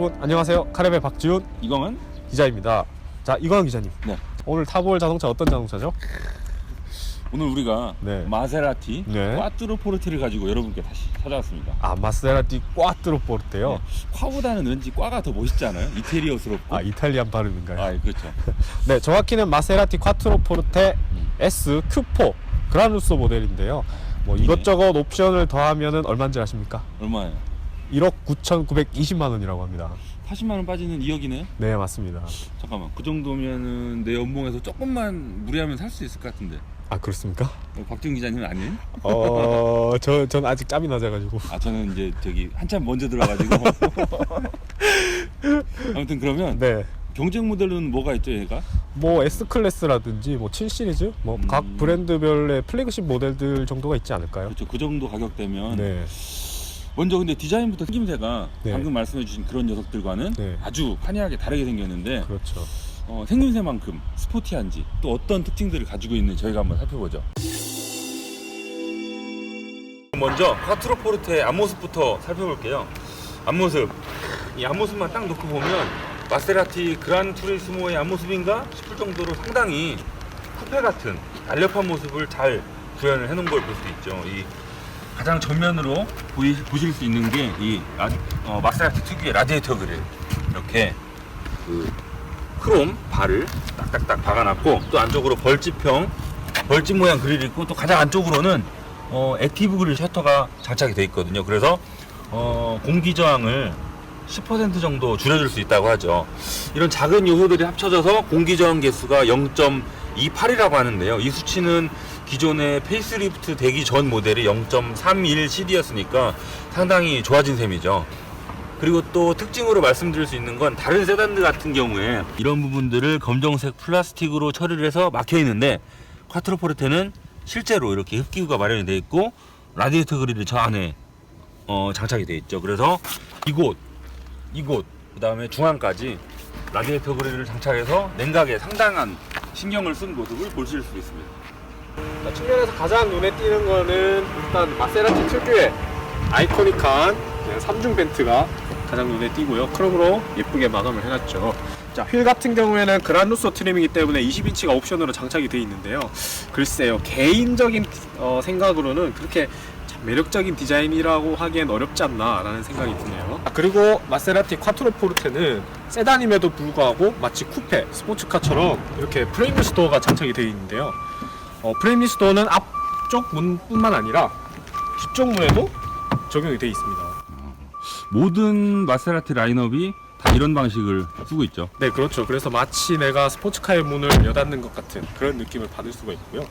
여러분 안녕하세요. 카레베 박지훈 이광은? 기자입니다. 자, 이광 기자님. 네. 오늘 타볼 자동차 어떤 자동차죠? 오늘 우리가 네. 마세라티 네. 꽈뚜로 포르테를 가지고 여러분께 다시 찾아왔습니다. 아, 마세라티 꽈트로 포르테요. 네. 콰보다는 왠지 꽈가 더 멋있지 않아요? 이태리어스럽고. 아, 이탈리안 발음인가요? 아, 그렇죠. 네, 정확히는 마세라티 꽈트로 포르테 S Q4 그라누소 모델인데요. 뭐 이것저것 옵션을 더하면은 얼마인지 아십니까? 얼마예요? 1억 9,920만 원이라고 합니다. 80만 원 빠지는 2억이네? 네, 맞습니다. 잠깐만, 그 정도면은 내 연봉에서 조금만 무리하면 살 수 있을 것 같은데. 아, 그렇습니까? 박지훈 기자님은 아니에요? 전 아직 짬이 낮아가지고. 아, 저는 이제 저기 한참 먼저 들어가지고. 아무튼 그러면 네. 경쟁 모델은 뭐가 있죠, 얘가? 뭐 S클래스라든지 뭐 7시리즈 뭐 각 브랜드별의 플래그십 모델들 정도가 있지 않을까요? 그렇죠. 그 정도 가격대면. 네. 먼저 근데 디자인부터 생김새가 네. 방금 말씀해주신 그런 녀석들과는 네. 아주 환희하게 다르게 생겼는데 그렇죠. 생김새만큼 스포티한지 또 어떤 특징들을 가지고 있는지 저희가 한번 살펴보죠. 먼저 콰트로 포르테의 앞모습부터 살펴볼게요. 앞모습, 이 앞모습만 딱 놓고 보면 마세라티 그란 투리스모의 앞모습인가 싶을 정도로 상당히 쿠페 같은 날렵한 모습을 잘 구현을 해놓은 걸 볼 수 있죠. 이 가장 전면으로 보실 수 있는 게 이 마세라티 특유의 라디에이터 그릴, 이렇게 그 크롬 발을 딱딱딱 박아놨고, 또 안쪽으로 벌집 모양 그릴이 있고, 또 가장 안쪽으로는 액티브 그릴 셔터가 장착이 되어 있거든요. 그래서 공기 저항을 10% 정도 줄여줄 수 있다고 하죠. 이런 작은 요소들이 합쳐져서 공기 저항 개수가 0.28이라고 하는데요. 이 수치는 기존의 페이스리프트 되기 전 모델이 0.31cd였으니까 상당히 좋아진 셈이죠. 그리고 또 특징으로 말씀드릴 수 있는 건 다른 세단들 같은 경우에 이런 부분들을 검정색 플라스틱으로 처리를 해서 막혀 있는데, 콰트로 포르테는 실제로 이렇게 흡기구가 마련이 되어 있고 라디에이터 그릴이 저 안에 장착이 되어 있죠. 그래서 이곳 그 다음에 중앙까지 라디에이터 그릴을 장착해서 냉각에 상당한 신경을 쓴 모습을 보실 수 있습니다. 측면에서 가장 눈에 띄는 거는 일단 마세라티 특유의 아이코닉한 3중 벤트가 가장 눈에 띄고요. 크롬으로 예쁘게 마감을 해놨죠. 자, 휠 같은 경우에는 그란루소 트림이기 때문에 20인치가 옵션으로 장착이 되어 있는데요. 글쎄요, 개인적인 생각으로는 그렇게 참 매력적인 디자인이라고 하기엔 어렵지 않나 라는 생각이 드네요. 그리고 마세라티 콰트로 포르테는 세단임에도 불구하고 마치 쿠페, 스포츠카처럼 이렇게 프레임리스 도어가 장착이 되어 있는데요. 프레임리스 도어는 앞쪽 문뿐만 아니라 뒤쪽 문에도 적용이 되어 있습니다. 모든 마세라티 라인업이 다 이런 방식을 쓰고 있죠. 네, 그렇죠. 그래서 마치 내가 스포츠카의 문을 여닫는 것 같은 그런 느낌을 받을 수가 있고요.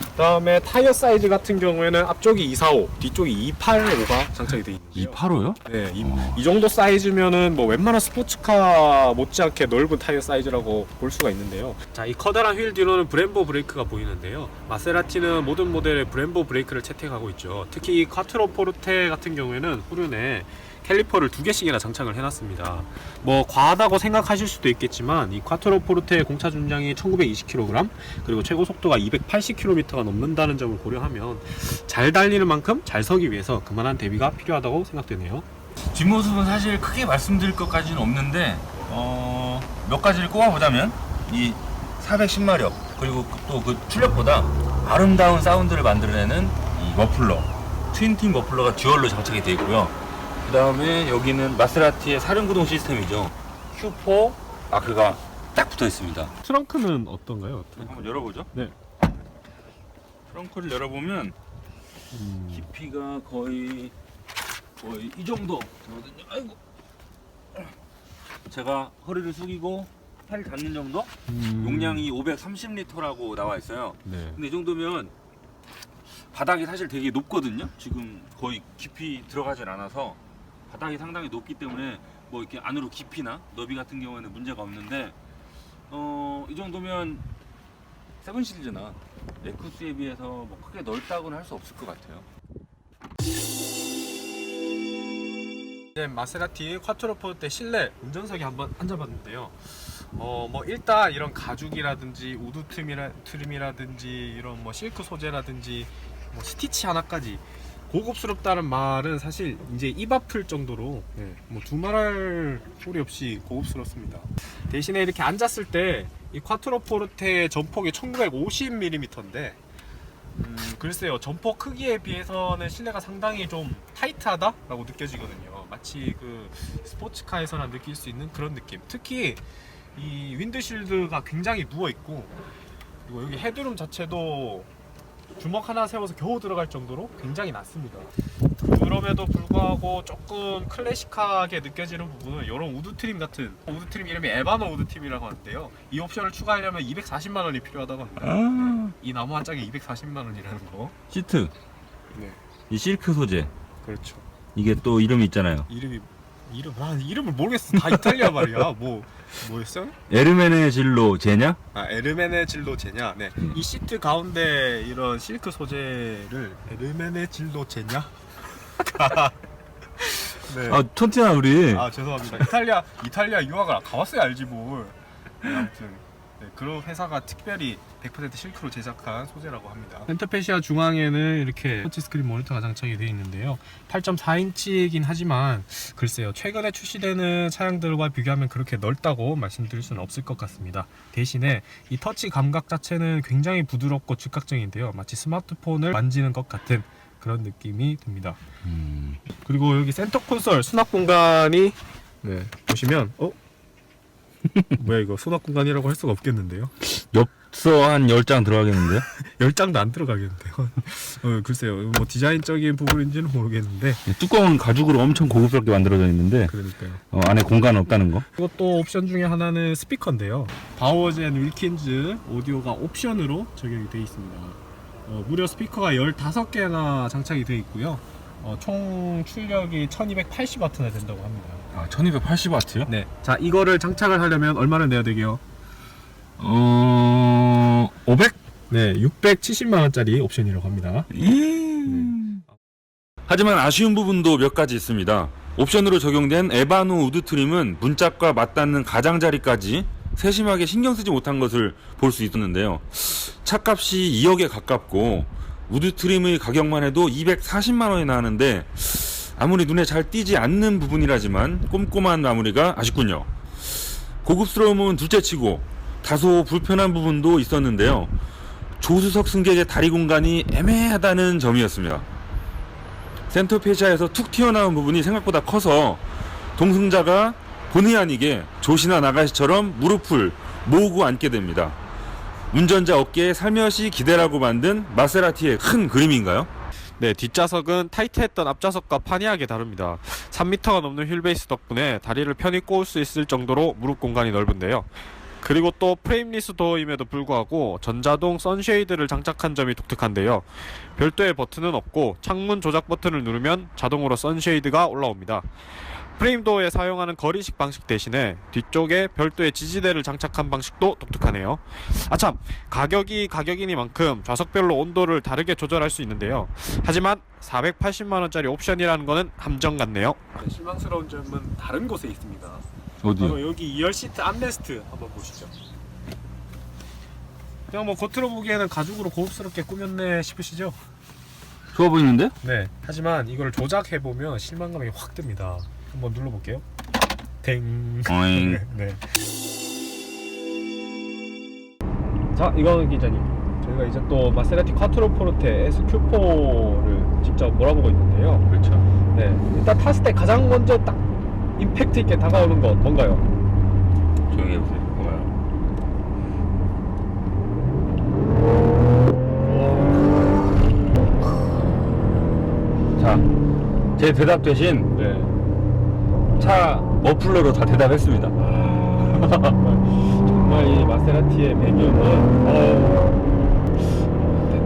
그 다음에 타이어 사이즈 같은 경우에는 앞쪽이 245, 뒤쪽이 285가 장착이 되어 있는데요. 285요? 네, 이 정도 사이즈면은 뭐 웬만한 스포츠카 못지않게 넓은 타이어 사이즈라고 볼 수가 있는데요. 자, 이 커다란 휠 뒤로는 브렘보 브레이크가 보이는데요. 마세라티는 모든 모델의 브렘보 브레이크를 채택하고 있죠. 특히 이 콰트로 포르테 같은 경우에는 후륜에 캘리퍼를 2개씩이나 장착을 해놨습니다. 뭐 과하다고 생각하실 수도 있겠지만 이 콰트로 포르테의 공차 중량이 1920kg, 그리고 최고 속도가 280km가 넘는다는 점을 고려하면 잘 달리는 만큼 잘 서기 위해서 그만한 대비가 필요하다고 생각되네요. 뒷모습은 사실 크게 말씀드릴 것까지는 없는데 몇 가지를 꼽아보자면 이 410마력, 그리고 또 그 출력보다 아름다운 사운드를 만들어내는 이 머플러, 트윈틴 머플러가 듀얼로 장착이 되어 있고요. 그 다음에 여기는 마세라티의 사륜구동 시스템이죠. Q4 마크가 딱 붙어 있습니다. 트렁크는 어떤가요? 한번 열어보죠. 네. 트렁크를 열어보면 깊이가 거의 이 정도 되거든요. 아이고, 제가 허리를 숙이고 팔을 닿는 정도? 용량이 530리터라고 나와 있어요. 네. 근데 이 정도면 바닥이 사실 되게 높거든요. 지금 거의 깊이 들어가질 않아서 바닥이 상당히 높기 때문에 뭐 이렇게 안으로 깊이나 너비 같은 경우에는 문제가 없는데, 이 정도면 세븐 시리즈나 에쿠스에 비해서 뭐 크게 넓다고는 할 수 없을 것 같아요. 네, 마세라티 콰트로 포르테 실내 운전석에 한번 앉아봤는데요. 뭐 일단 이런 가죽이라든지 우드 트림이라든지 이런 뭐 실크 소재라든지 뭐 스티치 하나까지 고급스럽다는 말은 사실 이제 입 아플 정도로 뭐 두말할 소리 없이 고급스럽습니다. 대신에 이렇게 앉았을 때 이 콰트로포르테의 전폭이 1950mm인데 글쎄요, 전폭 크기에 비해서는 실내가 상당히 좀 타이트하다라고 느껴지거든요. 마치 그 스포츠카에서나 느낄 수 있는 그런 느낌. 특히 이 윈드실드가 굉장히 누워있고, 그리고 여기 헤드룸 자체도 주먹 하나 세워서 겨우 들어갈 정도로 굉장히 낮습니다. 그럼에도 불구하고 조금 클래식하게 느껴지는 부분은 이런 우드 트림 같은, 우드 트림 이름이 에바노 우드 트림이라고 하는데요, 이 옵션을 추가하려면 240만 원이 필요하다고 합니다. 이 나무 한 짝에 240만 원이라는 거. 시트. 네, 이 실크 소재. 그렇죠. 이게 또 이름이 있잖아요. 이름을 모르겠어. 다 이탈리아 말이야. 뭐였어요? 에르메네질로 제냐? 에르메네질로 제냐. 네. 이 시트 가운데 이런 실크 소재를 에르메네질로 제냐? 네. 아, 촌티나 우리. 죄송합니다. 이탈리아 유학을 가봤어야 알지 뭘. 네, 아무튼 그런 회사가 특별히 100% 실크로 제작한 소재라고 합니다. 센터페시아 중앙에는 이렇게 터치스크린 모니터가 장착이 되어 있는데요. 8.4인치이긴 하지만 글쎄요, 최근에 출시되는 차량들과 비교하면 그렇게 넓다고 말씀드릴 수는 없을 것 같습니다. 대신에 이 터치 감각 자체는 굉장히 부드럽고 즉각적인데요. 마치 스마트폰을 만지는 것 같은 그런 느낌이 듭니다. 그리고 여기 센터 콘솔 수납 공간이 보시면 뭐야, 이거 수납 공간이라고 할 수가 없겠는데요. 엽서 한 10장 들어가겠는데요? 10장도 안 들어가겠는데요. 글쎄요, 뭐 디자인적인 부분인지는 모르겠는데. 뚜껑은 가죽으로 엄청 고급스럽게 만들어져 있는데 그러니까요. 안에 공간은 없다는 거. 그리고 또 옵션 중에 하나는 스피커인데요. 바우어즈 앤 윌킨즈 오디오가 옵션으로 적용이 되어 있습니다. 무려 스피커가 15개나 장착이 되어 있고요. 총 출력이 1280W나 된다고 합니다. 1280W요? 네. 자, 이거를 장착을 하려면 얼마를 내야 되게요? 500? 네, 670만원짜리 옵션이라고 합니다. 하지만 아쉬운 부분도 몇 가지 있습니다. 옵션으로 적용된 에바노 우드 트림은 문짝과 맞닿는 가장자리까지 세심하게 신경 쓰지 못한 것을 볼 수 있었는데요. 차값이 2억에 가깝고 우드 트림의 가격만 해도 240만 원이나 하는데 아무리 눈에 잘 띄지 않는 부분이라지만 꼼꼼한 마무리가 아쉽군요. 고급스러움은 둘째치고 다소 불편한 부분도 있었는데요. 조수석 승객의 다리 공간이 애매하다는 점이었습니다. 센터페시아에서 툭 튀어나온 부분이 생각보다 커서 동승자가 본의 아니게 조시나 나가시처럼 무릎을 모으고 앉게 됩니다. 운전자 어깨에 살며시 기대라고 만든 마세라티의 큰 그림인가요? 네, 뒷좌석은 타이트했던 앞좌석과 판이하게 다릅니다. 3m가 넘는 휠베이스 덕분에 다리를 편히 꼬을 수 있을 정도로 무릎 공간이 넓은데요. 그리고 또 프레임리스 도어임에도 불구하고 전자동 선쉐이드를 장착한 점이 독특한데요. 별도의 버튼은 없고 창문 조작 버튼을 누르면 자동으로 선쉐이드가 올라옵니다. 프레임도어에 사용하는 거리식 방식 대신에 뒤쪽에 별도의 지지대를 장착한 방식도 독특하네요. 아참, 가격이 가격이니만큼 좌석별로 온도를 다르게 조절할 수 있는데요. 하지만 480만원짜리 옵션이라는 거는 함정 같네요. 실망스러운 점은 다른 곳에 있습니다. 어디요? 바로 여기 2열 시트 암레스트 한번 보시죠. 그냥 뭐 겉으로 보기에는 가죽으로 고급스럽게 꾸몄네 싶으시죠? 좋아 보이는데? 네. 하지만 이걸 조작해보면 실망감이 확 듭니다. 한번 눌러볼게요. 땡. 어잉. 네. 자, 이거는 기자님, 저희가 이제 또 마세라티 콰트로포르테 SQ4를 직접 몰아보고 있는데요. 그렇죠. 네. 일단 탔을 때 가장 먼저 딱 임팩트 있게 다가오는 건 뭔가요? 조용히 해보세요. 자, 제 대답 대신 차 머플러로 다 대답했습니다. 정말 이 마세라티의 배경은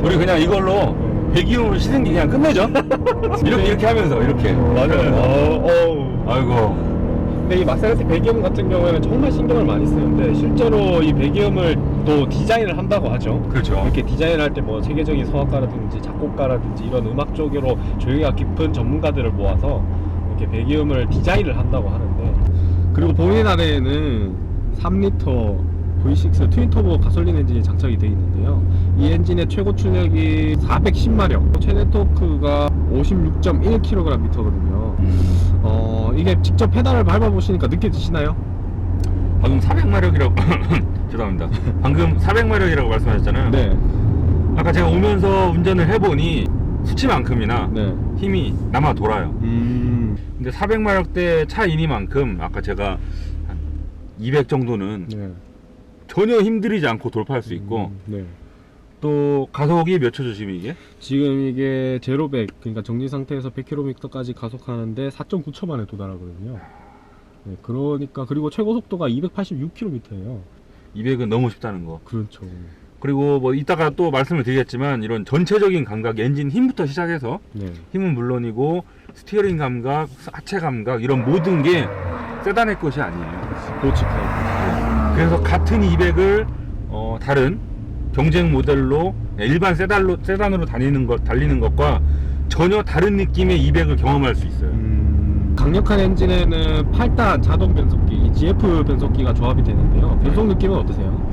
우리 그냥 이걸로 배기음으로 시승기 그냥 끝내죠. 이렇게 하면서 이렇게. 맞아요. 아이고. 근데 이 마세라티 배기음 같은 경우에는 정말 신경을 많이 쓰는데 실제로 이 배기음을 또 디자인을 한다고 하죠. 그렇죠. 이렇게 디자인을 할 때 뭐 세계적인 성악가라든지 작곡가라든지 이런 음악 쪽으로 조예가 깊은 전문가들을 모아서 이렇게 배기음을 디자인을 한다고 하는데, 그리고 본인 아래에는 3리터 V6 트윈터보 가솔린 엔진이 장착이 되어 있는데요. 이 엔진의 최고 출력이 410마력, 최대 토크가 56.1kgm거든요. 이게 직접 페달을 밟아보시니까 느껴지시나요? 방금 400마력이라고 죄송합니다. 방금 400마력이라고 말씀하셨잖아요. 네. 아까 제가 오면서 운전을 해보니 수치만큼이나 네. 힘이 남아 돌아요. 근데 400마력대 차이니만큼 아까 제가 한 200 정도는 네. 전혀 힘들이지 않고 돌파할 수 있고 네. 또 가속이 몇 초죠 지금 이게? 지금 이게 제로 100, 그러니까 정지 상태에서 100km까지 가속하는데 4.9초 만에 도달하거든요. 네, 그러니까 그리고 최고 속도가 286km예요. 200은 너무 쉽다는 거. 그렇죠. 그리고 뭐 이따가 또 말씀을 드리겠지만 이런 전체적인 감각, 엔진 힘부터 시작해서 네. 힘은 물론이고 스티어링 감각, 하체 감각 이런 모든 게 세단의 것이 아니에요. 스포츠카. 그래서 같은 200을 다른 경쟁 모델로 일반 세단으로 달리는 것과 전혀 다른 느낌의 200을 경험할 수 있어요. 강력한 엔진에는 8단 자동 변속기, GF 변속기가 조합이 되는데요. 변속 느낌은 어떠세요?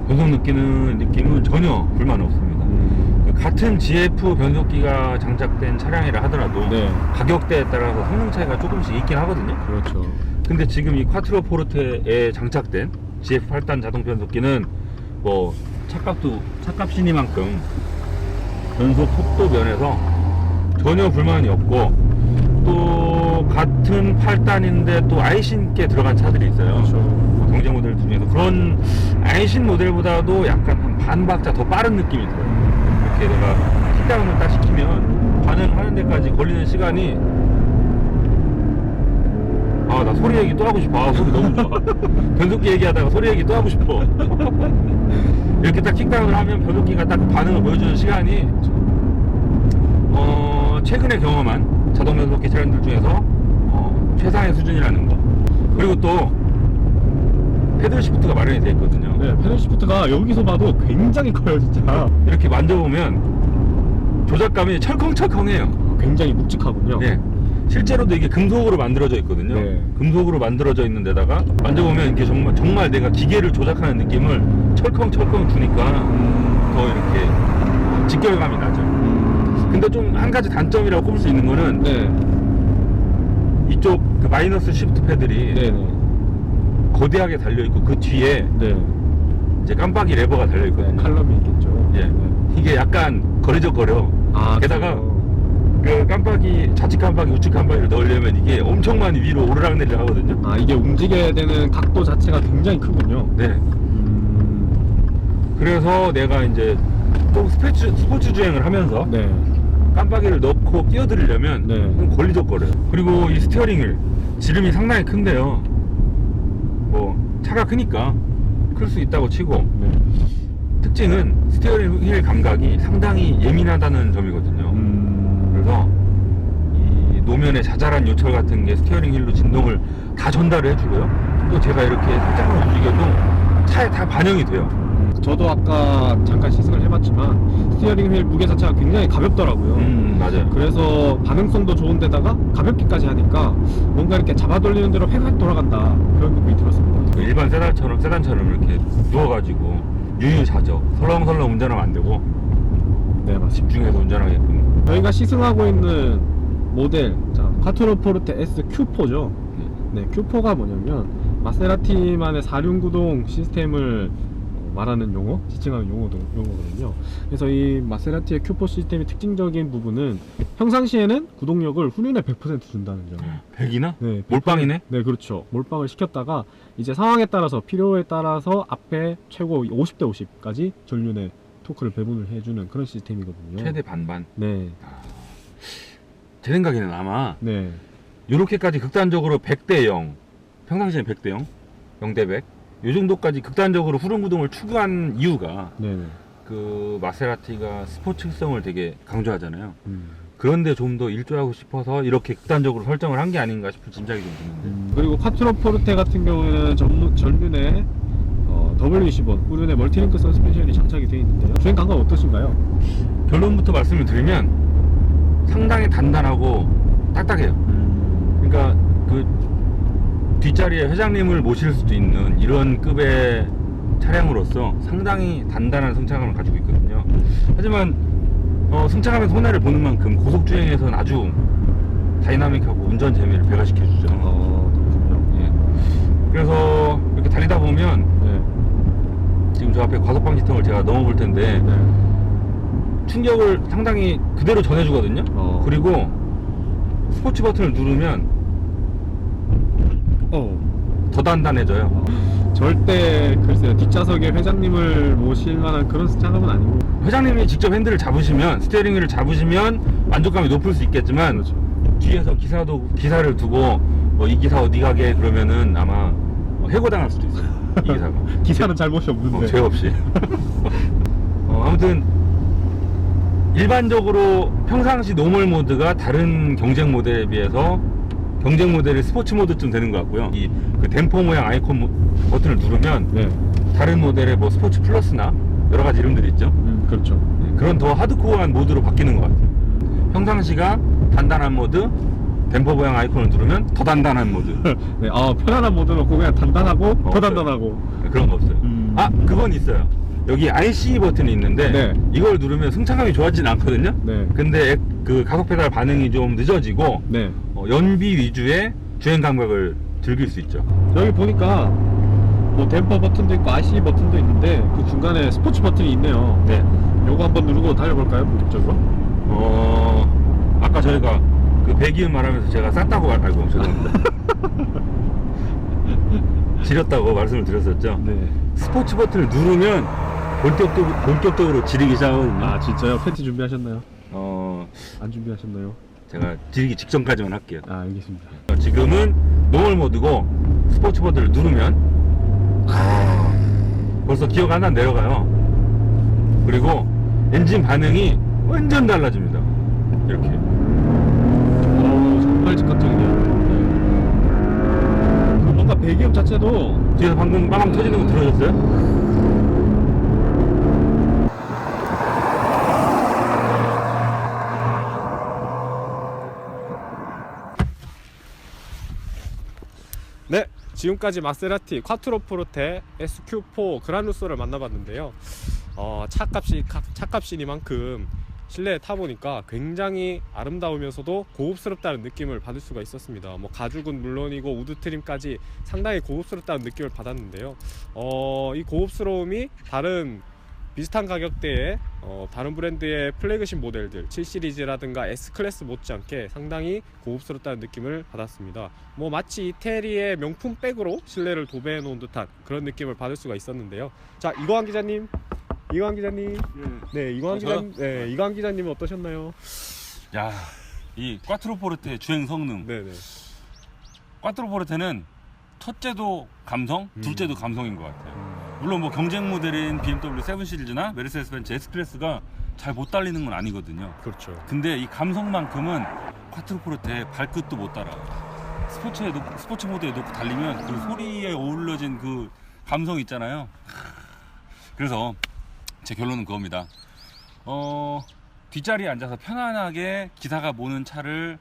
변속 느낌은 전혀 불만 없습니다. 같은 GF 변속기가 장착된 차량이라 하더라도 네. 가격대에 따라서 성능 차이가 조금씩 있긴 하거든요. 그렇죠. 근데 지금 이 콰트로 포르테에 장착된 GF 8단 자동 변속기는 뭐 차값이니만큼 변속 속도 면에서 전혀 불만이 없고 또 같은 8단인데 또 아이신께 들어간 차들이 있어요. 그렇죠. 경쟁 모델 중에서 그런 아이신 모델보다도 약간 한 반 박자 더 빠른 느낌이 들어요. 이렇게 내가 킥다운을 딱 시키면 반응하는 데까지 걸리는 시간이 나 소리 얘기 또 하고 싶어. 소리 너무 좋아. 변속기 얘기하다가 소리 얘기 또 하고 싶어. 이렇게 딱 킥다운을 하면 변속기가 딱 반응을 보여주는 시간이 최근에 경험한 자동 변속기 차량들 중에서 최상의 수준이라는 거. 그리고 또 패들 시프트가 마련이 되어 있거든요. 네, 패들 시프트가 여기서 봐도 굉장히 커요, 진짜. 이렇게 만져보면 조작감이 철컹철컹해요. 굉장히 묵직하군요. 네. 실제로도 이게 금속으로 만들어져 있거든요. 네. 금속으로 만들어져 있는 데다가 만져보면 이게 정말 내가 기계를 조작하는 느낌을 철컹철컹 주니까 더 이렇게 직결감이 나죠. 근데 좀 한 가지 단점이라고 꼽을 수 있는 거는 네. 이쪽 그 마이너스 시프트 패들이 네네. 거대하게 달려있고 그 뒤에 네. 이제 깜빡이 레버가 달려있거든요. 칼럼이 있겠죠. 예. 네. 이게 약간 거리적거려. 게다가 그래요? 그 깜빡이, 좌측 깜빡이, 우측 깜빡이를 넣으려면 이게 엄청 많이 위로 오르락내리락 하거든요. 이게 움직여야 되는 각도 자체가 굉장히 크군요. 네. 그래서 내가 이제 좀 스포츠 주행을 하면서 네. 깜빡이를 넣고 끼어들려면 네. 좀 걸리적거려요. 그리고 이 스티어링 휠 지름이 상당히 큰데요. 뭐 차가 크니까 클 수 있다고 치고 네. 특징은 스티어링 휠 감각이 상당히 예민하다는 점이거든요. 그래서 이 노면의 자잘한 요철 같은 게 스티어링 휠로 진동을 다 전달을 해주고요. 또 제가 이렇게 살짝만 움직여도 차에 다 반영이 돼요. 저도 아까 잠깐 시승을 해봤지만 스티어링 휠 무게 자체가 굉장히 가볍더라고요. 맞아요. 그래서 반응성도 좋은데다가 가볍기까지 하니까 뭔가 이렇게 잡아 돌리는 대로 획획 돌아간다, 그런 느낌이 들었습니다. 일반 세단처럼 이렇게 누워가지고 유유자적 설렁설렁 운전하면 안 되고 네, 맞습니다. 집중해서 운전하게끔. 저희가 시승하고 있는 모델, 콰트로 포르테 S Q4죠. 네, Q4가 뭐냐면 마세라티만의 4륜구동 시스템을 말하는 용어, 지칭하는 용어거든요. 그래서 이 마세라티의 Q4 시스템의 특징적인 부분은 평상시에는 구동력을 훈련에 100% 준다는 점. 100이나? 네, 몰빵이네? 네, 그렇죠. 몰빵을 시켰다가 이제 상황에 따라서, 필요에 따라서 앞에 최고 50대 50까지 전륜에 토크를 배분을 해주는 그런 시스템이거든요. 최대 반반. 네, 제 생각에는 아마 네, 이렇게까지 극단적으로 100대 0, 평상시엔 100대 0, 0대 100, 이 정도까지 극단적으로 후륜구동을 추구한 이유가 네, 그 마세라티가 스포츠성을 되게 강조하잖아요. 그런데 좀 더 일조하고 싶어서 이렇게 극단적으로 설정을 한 게 아닌가 싶은 짐작이 좀 드는데. 그리고 콰트로 포르테 같은 경우에는 전륜에 W25 후륜에 멀티링크 서스펜션이 장착이 되어 있는데요. 주행 감각 어떠신가요? 결론부터 말씀을 드리면 상당히 단단하고 딱딱해요. 그러니까 그 뒷자리에 회장님을 모실 수도 있는 이런 급의 차량으로서 상당히 단단한 승차감을 가지고 있거든요. 하지만 승차감의 손해를 보는 만큼 고속주행에서는 아주 다이나믹하고 운전 재미를 배가시켜주죠. 예. 그래서 이렇게 달리다 보면 지금 저 앞에 과속 방지턱을 제가 넘어볼 텐데 충격을 상당히 그대로 전해주거든요. 그리고 스포츠 버튼을 누르면 더 단단해져요. 절대 글쎄요, 뒷좌석에 회장님을 모실 만한 그런 승차감은 아니고. 회장님이 직접 핸들을 잡으시면, 스티어링 휠을 잡으시면 만족감이 높을 수 있겠지만, 그렇죠. 뒤에서 기사를 두고 이 기사 어디 가게 그러면은 아마 해고당할 수도 있어요. 이 기사가. 기사는 잘못이 없는데. 죄 없이. 아무튼 일반적으로 평상시 노멀 모드가 다른 경쟁 모델에 비해서 경쟁 모델이 스포츠 모드쯤 되는 것 같고요. 이 그 댐퍼 모양 아이콘 버튼을 누르면 다른 모델의 뭐 스포츠 플러스나 여러 가지 이름들이 있죠. 그렇죠. 그런 더 하드코어한 모드로 바뀌는 것 같아요. 평상시가 단단한 모드, 댐퍼 모양 아이콘을 누르면 더 단단한 모드. 네, 편안한 모드는 없고 그냥 단단하고 더 없어요. 단단하고. 그런 거 없어요. 그건 있어요. 여기 RC 버튼이 있는데 이걸 누르면 승차감이 좋아지진 않거든요. 근데 그 가속 페달 반응이 좀 늦어지고 연비 위주의 주행 감각을 즐길 수 있죠. 여기 보니까 뭐 댐퍼 버튼도 있고 RC 버튼도 있는데 그 중간에 스포츠 버튼이 있네요. 요거 한번 누르고 달려볼까요? 본격적으로? 아까 저희가 그 배기음 말하면서 제가 쌌다고 알고 죄송합니다. 지렸다고 말씀을 드렸었죠. 스포츠 버튼을 누르면 본격적으로 지르기 시작하거든요. 아 진짜요? 팬티 준비하셨나요? 안 준비하셨나요? 제가 지르기 직전까지만 할게요. 알겠습니다. 지금은 노멀 모드고 스포츠 버튼을 누르면 벌써 기어가 하나 내려가요. 그리고 엔진 반응이 완전 달라집니다. 이렇게. 정말 즉각적이네요. 그 뭔가 배기음 자체도 뒤에서 방금 빵 터지는 거 들어졌어요? 네, 지금까지 마세라티 콰트로 포르테 SQ4 그라누소를 만나봤는데요. 차값이니만큼 실내에 타보니까 굉장히 아름다우면서도 고급스럽다는 느낌을 받을 수가 있었습니다. 뭐 가죽은 물론이고 우드 트림까지 상당히 고급스럽다는 느낌을 받았는데요. 이 고급스러움이 다른 비슷한 가격대의 다른 브랜드의 플래그십 모델들 7시리즈라든가 S클래스 못지않게 상당히 고급스럽다는 느낌을 받았습니다. 뭐 마치 이태리의 명품 백으로 실내를 도배해 놓은 듯한 그런 느낌을 받을 수가 있었는데요. 자, 이광 기자님, 네, 이광 기자님은 어떠셨나요? 야, 이 꽈트로 포르테의 주행 성능. 꽈트로 포르테는 첫째도 감성, 둘째도 감성인 것 같아요. 물론 뭐 경쟁 모델인 BMW 7 시리즈나 메르세데스 벤츠 S 클래스가 잘 못 달리는 건 아니거든요. 그렇죠. 근데 이 감성만큼은 꽈트로 포르테의 발끝도 못 따라. 스포츠 모드에 놓고 달리면 그 소리에 어우러진 그 감성 있잖아요. 그래서 제 결론은 그겁니다. 뒷자리에 앉아서 편안하게 기사가 모는 차를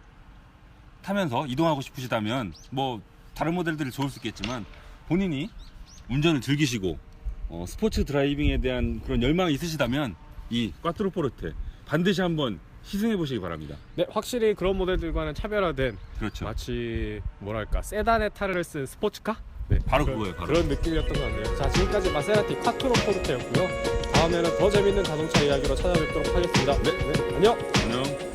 타면서 이동하고 싶으시다면 뭐 다른 모델들이 좋을 수 있겠지만 본인이 운전을 즐기시고 스포츠 드라이빙에 대한 그런 열망이 있으시다면 이 꽈트로 포르테 반드시 한번 시승해 보시기 바랍니다. 네, 확실히 그런 모델들과는 차별화된, 그렇죠. 마치 뭐랄까 세단의 타를 쓴 스포츠카? 바로 그거예요. 바로. 그런 느낌이었던 것 같네요. 자, 지금까지 마세라티 콰트로 포르테였고요. 다음에는 더 재밌는 자동차 이야기로 찾아뵙도록 하겠습니다. 네, 안녕.